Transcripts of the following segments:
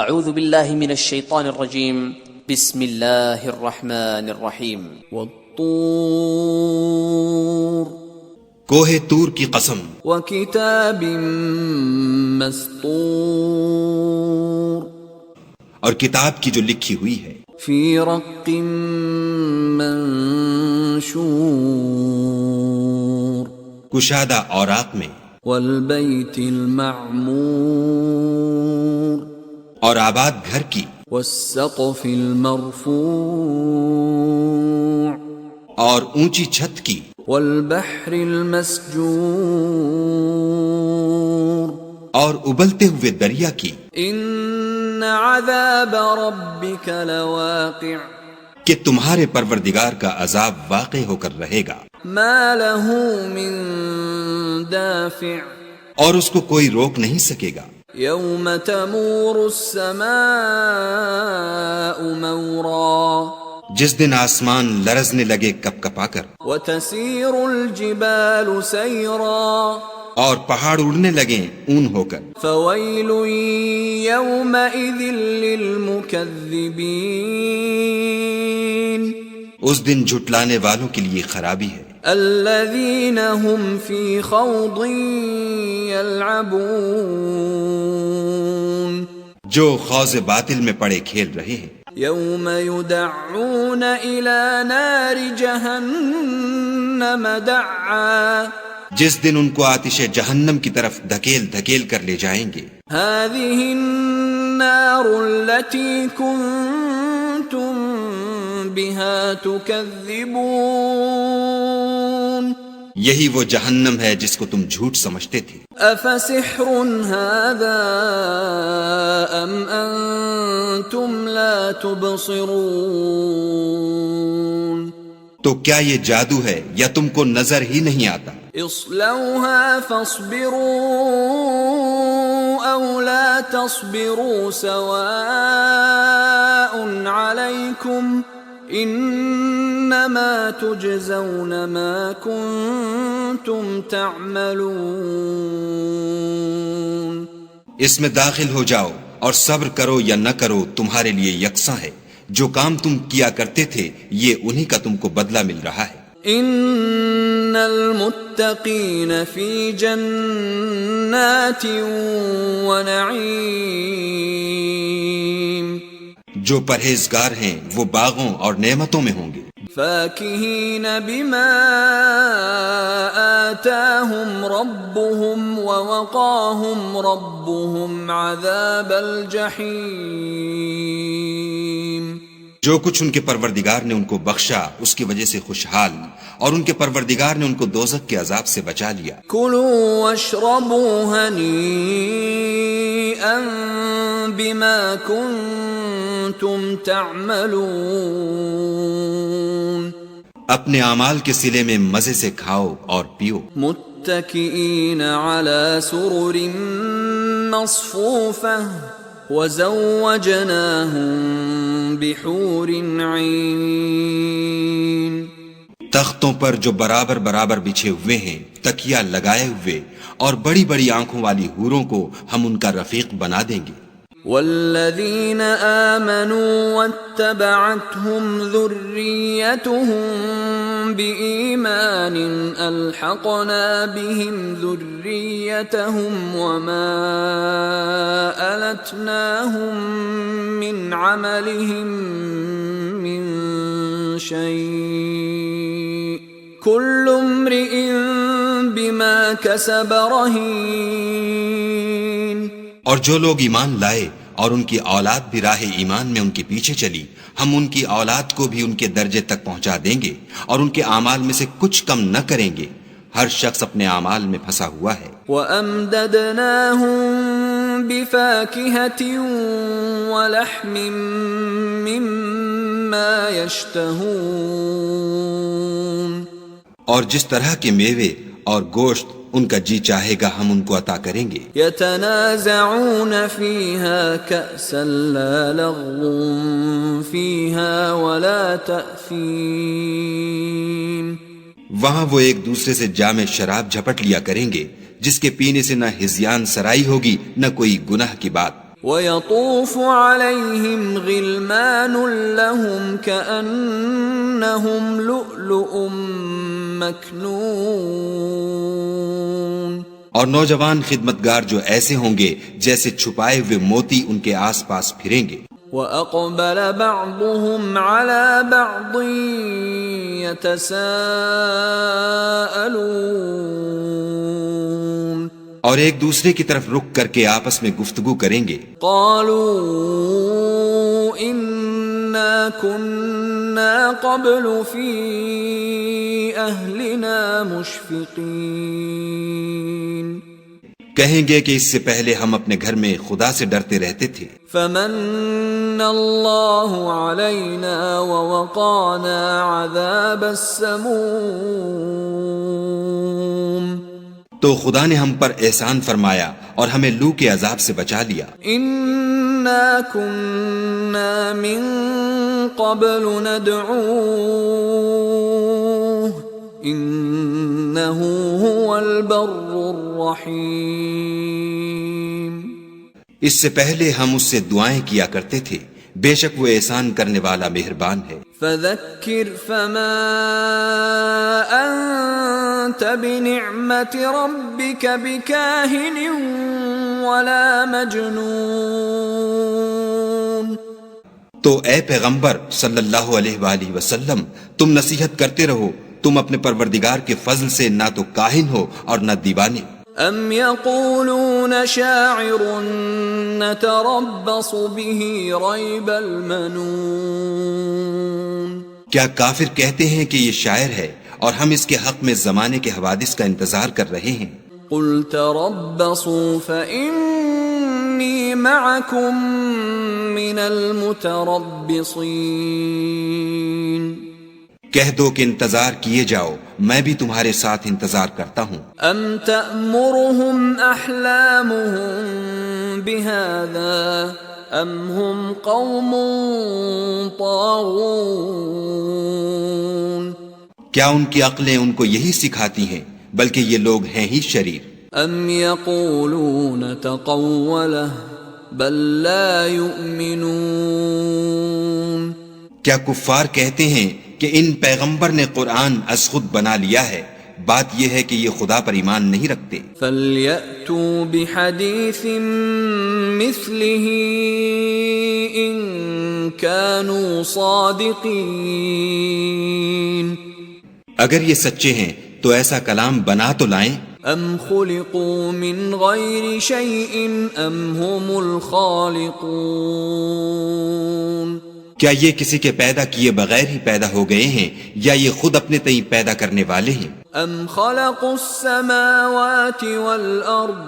اعوذ باللہ من الشیطان الرجیم بسم اللہ الرحمن الرحیم والطور کوہ طور کی قسم وکتاب مسطور اور کتاب کی جو لکھی ہوئی ہے فی رق منشور کشادہ اوراق میں والبیت المعمور اور آباد گھر کی والسقف المرفوع اور اونچی چھت کی والبحر المسجور اور ابلتے ہوئے دریا کی ان عذاب ربک لواقع کہ تمہارے پروردگار کا عذاب واقع ہو کر رہے گا ما له من دافع اور اس کو کوئی روک نہیں سکے گا یوم تمور السماء مورا جس دن آسمان لرزنے لگے کپ کپا کر وتسیر الجبال سیرا اور پہاڑ اڑنے لگیں اون ہو کر فویل یومئذ للمکذبین اس دن جھٹلانے والوں کے لیے خرابی ہے الذین هم فی خوض یلعبون جو خوض باطل میں پڑے کھیل رہے ہیں یوم یدعون الی نار جہنم دعا جس دن ان کو آتش جہنم کی طرف دھکیل دھکیل کر لے جائیں گے هذه النار التي كنتم بها تكذبون یہی وہ جہنم ہے جس کو تم جھوٹ سمجھتے تھے افسحر هذا ام انتم لا تبصرون تو کیا یہ جادو ہے یا تم کو نظر ہی نہیں آتا اصلوها فاصبروا او لا تصبروا سواء عليكم انما تجزون ما كنتم تعملون اس میں داخل ہو جاؤ اور صبر کرو یا نہ کرو تمہارے لیے یکساں ہے جو کام تم کیا کرتے تھے یہ انہی کا تم کو بدلہ مل رہا ہے ان المتقین فی جنات ونعیم جو پرہیزگار ہیں وہ باغوں اور نعمتوں میں ہوں گے فاکہین بما آتاہم ربهم ووقاہم ربهم عذاب الجحیم جو کچھ ان کے پروردگار نے ان کو بخشا اس کی وجہ سے خوشحال اور ان کے پروردگار نے ان کو دوزخ کے عذاب سے بچا لیا کلوا واشربوا ہنیئا بما کنتم تعملون اپنے اعمال کے صلے میں مزے سے کھاؤ اور پیو متکئین علی سرر مصفوفہ وزوجناہم بحور عین تختوں پر جو برابر برابر بچھے ہوئے ہیں تکیہ لگائے ہوئے اور بڑی بڑی آنکھوں والی حوروں کو ہم ان کا رفیق بنا دیں گے والذین آمنوا واتبعتهم ذریتهم بإیمان الحقنا بهم ذریتهم وما ألتناهم من عملهم من شيء كل امرئ بما كسب رهين اور جو لوگ ایمان لائے اور ان کی اولاد بھی راہ ایمان میں ان کے پیچھے چلی ہم ان کی اولاد کو بھی ان کے درجے تک پہنچا دیں گے اور ان کے اعمال میں سے کچھ کم نہ کریں گے ہر شخص اپنے اعمال میں پھنسا ہوا ہے وَأَمْدَدْنَاهُمْ بِفَاكِهَةٍ وَلَحْمٍ مِّمَّا يَشْتَهُونَ اور جس طرح کے میوے اور گوشت ان کا جی چاہے گا ہم ان کو عطا کریں گے يَتَنَازَعُونَ فِيهَا كَأْسًا لَا لَغْوٌ فِيهَا وَلَا تَأْثِيمٌ وہاں وہ ایک دوسرے سے جام شراب جھپٹ لیا کریں گے جس کے پینے سے نہ ہذیان سرائی ہوگی نہ کوئی گناہ کی بات وَيَطُوفُ عَلَيْهِمْ غِلْمَانٌ لَهُمْ كَأَنَّهُمْ لُؤْلُؤٌ مَكْنُونٌ، اور نوجوان خدمتگار جو ایسے ہوں گے جیسے چھپائے ہوئے موتی ان کے آس پاس پھریں گے۔ وَأَقْبَلَ بَعْضُهُمْ عَلَى بَعْضٍ يَتَسَاءَلُونَ، اور ایک دوسرے کی طرف رک کر کے آپس میں گفتگو کریں گے۔ قَالُوا إِنَّا كُنَّا قَبْلُ فِي أَهْلِنَا مُشْفِقِينَ، کہیں گے کہ اس سے پہلے ہم اپنے گھر میں خدا سے ڈرتے رہتے تھے۔ فَمَنَّ اللَّهُ عَلَيْنَا وَوَقَانَا عَذَابَ السَّمُومِ، تو خدا نے ہم پر احسان فرمایا اور ہمیں لو کے عذاب سے بچا لیا۔ إِنَّا كُنَّا مِن قَبْلُ نَدْعُوهُ إِنَّهُ هُوَ الْبَرُّ الرَّحِيمُ، اس سے پہلے ہم اس سے دعائیں کیا کرتے تھے، بے شک وہ احسان کرنے والا مہربان ہے۔ فَذَكِّرْ فَمَا أَنْتَ بِنِعْمَةِ رَبِّكَ بِكَاهِنٍ وَلَا مَجْنُونٍ، تو اے پیغمبر صلی اللہ علیہ وآلہ وسلم، تم نصیحت کرتے رہو، تم اپنے پروردگار کے فضل سے نہ تو کاہن ہو اور نہ دیوانے۔ ام یقولون شاعر نتربص به ریب المنون، کیا کافر کہتے ہیں کہ یہ شاعر ہے اور ہم اس کے حق میں زمانے کے حوادث کا انتظار کر رہے ہیں؟ قل تربصوا فإنی معکم من المتربصین، کہہ دو کہ انتظار کیے جاؤ، میں بھی تمہارے ساتھ انتظار کرتا ہوں۔ ام تأمرهم احلامهم بهذا ام هم قوم طاغون، کیا ان کی عقلیں ان کو یہی سکھاتی ہیں؟ بلکہ یہ لوگ ہیں ہی شریر۔ ام یقولون تقولہ بل لا یؤمنون، کیا کفار کہتے ہیں کہ ان پیغمبر نے قرآن از خود بنا لیا ہے؟ بات یہ ہے کہ یہ خدا پر ایمان نہیں رکھتے۔ فَلْيَأْتُوا بِحَدِيثٍ مِثْلِهِ إِن كَانُوا صَادِقِينَ، اگر یہ سچے ہیں تو ایسا کلام بنا تو لائیں۔ ام خلقوا من غیر شیء ام هم الخالقون، کیا یہ کسی کے پیدا کیے بغیر ہی پیدا ہو گئے ہیں یا یہ خود اپنے تئیں پیدا کرنے والے ہیں؟ ام خلقوا السماوات والارض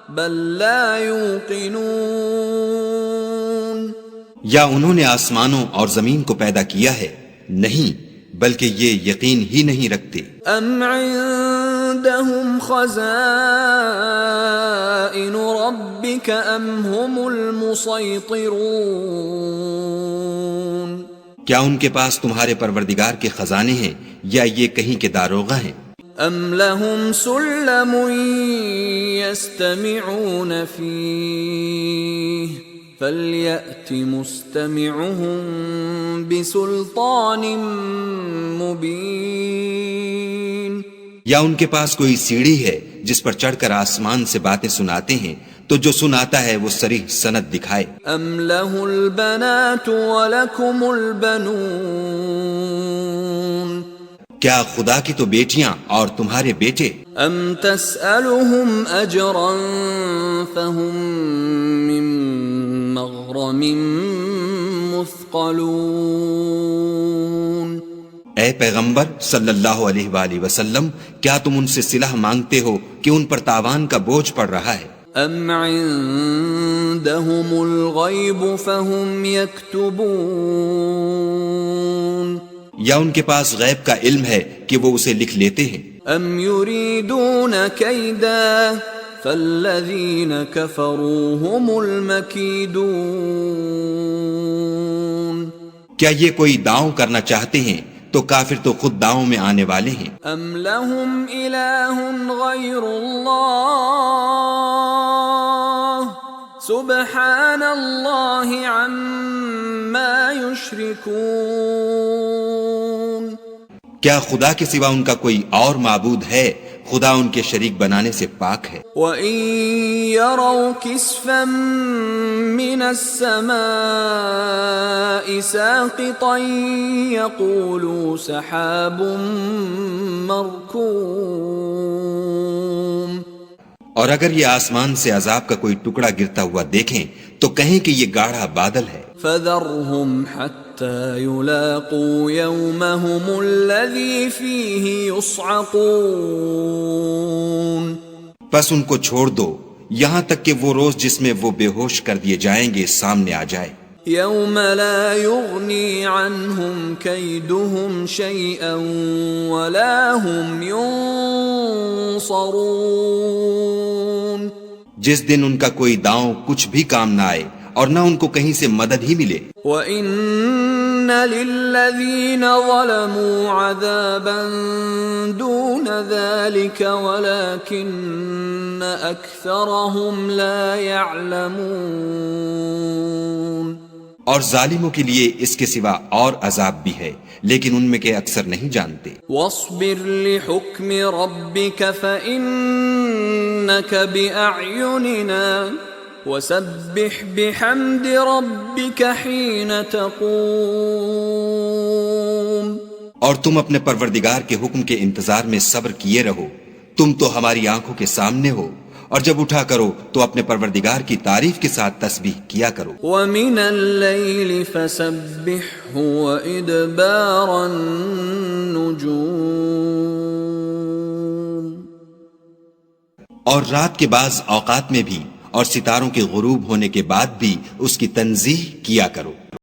بل لا یوقنون، یا انہوں نے آسمانوں اور زمین کو پیدا کیا ہے؟ نہیں، بلکہ یہ یقین ہی نہیں رکھتے۔ ام عندهم خزائن ربك ام هم المسيطرون، کیا ان کے پاس تمہارے پروردگار کے خزانے ہیں یا یہ کہیں کے داروغہ ہیں؟ ام لهم سلم يستمعون فيه فَلْيَأْتِ مُسْتَمِعُهُم بِسُلْطَانٍ مُبِينٍ، یا ان کے پاس کوئی سیڑھی ہے جس پر چڑھ کر آسمان سے باتیں سناتے ہیں تو جو سناتا ہے وہ صریح سند دکھائے۔ ام لَهُ الْبَنَاتُ وَلَكُمُ الْبَنُونَ، کیا خدا کی تو بیٹیاں اور تمہارے بیٹے؟ ام تسألهم اجرا فهم من مغرم مثقلون، اے پیغمبر صلی اللہ علیہ وآلہ وسلم، کیا تم ان سے صلہ مانگتے ہو کہ ان پر تاوان کا بوجھ پڑ رہا ہے؟ ام عندهم الغیب فهم یکتبون، یا ان کے پاس غیب کا علم ہے کہ وہ اسے لکھ لیتے ہیں؟ ام یریدون کیدا فالذین کفروا هم المکیدون، کیا یہ کوئی داؤں کرنا چاہتے ہیں تو کافر تو خود داؤں میں آنے والے ہیں۔ ام لهم الہ غیر اللہ سبحان اللہ عما یشرکون. کیا خدا کے سوا ان کا کوئی اور معبود ہے؟ خدا ان کے شریک بنانے سے پاک ہے. وَإِن يَرَوْا كِسْفًا مِّنَ السَّمَاءِ سَاقِطًا يَقُولُوا سَحَابٌ مَّرْكُومٌ. اور اگر یہ آسمان سے عذاب کا کوئی ٹکڑا گرتا ہوا دیکھیں تو کہیں کہ یہ گاڑھا بادل ہے. فَذَرْهُمْ حَتَّى يُلَاقُوا يَوْمَهُمُ الَّذِي فِيهِ يُصْعَقُونَ. بس ان کو چھوڑ دو یہاں تک کہ وہ روز جس میں وہ بے ہوش کر دیے جائیں گے سامنے آ جائے. يَوْمَ لَا يُغْنِي عَنْهُمْ كَيْدُهُمْ شَيْئًا وَلَا هُمْ يُنصَرُونَ. جس دن ان کا کوئی داؤں کچھ بھی کام نہ آئے اور نہ ان کو کہیں سے مدد ہی ملے. وَإِنَّ لِلَّذِينَ ظَلَمُوا عَذَابًا دُونَ ذَلِكَ وَلَكِنَّ أَكْثَرَهُمْ لَا يَعْلَمُونَ. اور ظالموں کے لیے اس کے سوا اور عذاب بھی ہے لیکن ان میں کے اکثر نہیں جانتے. وَاصْبِرْ لِحُكْمِ رَبِّكَ فَإِنَّكَ بِأَعْيُنِنَا وَسَبِّحْ بِحَمْدِ رَبِّكَ حِينَ تَقُومُ. اور تم اپنے پروردگار کے حکم کے انتظار میں صبر کیے رہو. تم تو ہماری آنکھوں کے سامنے ہو اور جب اٹھا کرو تو اپنے پروردگار کی تعریف کے ساتھ تسبیح کیا کرو. وَمِنَ اللَّيْلِ فَسَبِّحْهُ وَإِدْبَارَ النُّجُومِ. اور رات کے بعض اوقات میں بھی اور ستاروں کے غروب ہونے کے بعد بھی اس کی تنزیہ کیا کرو.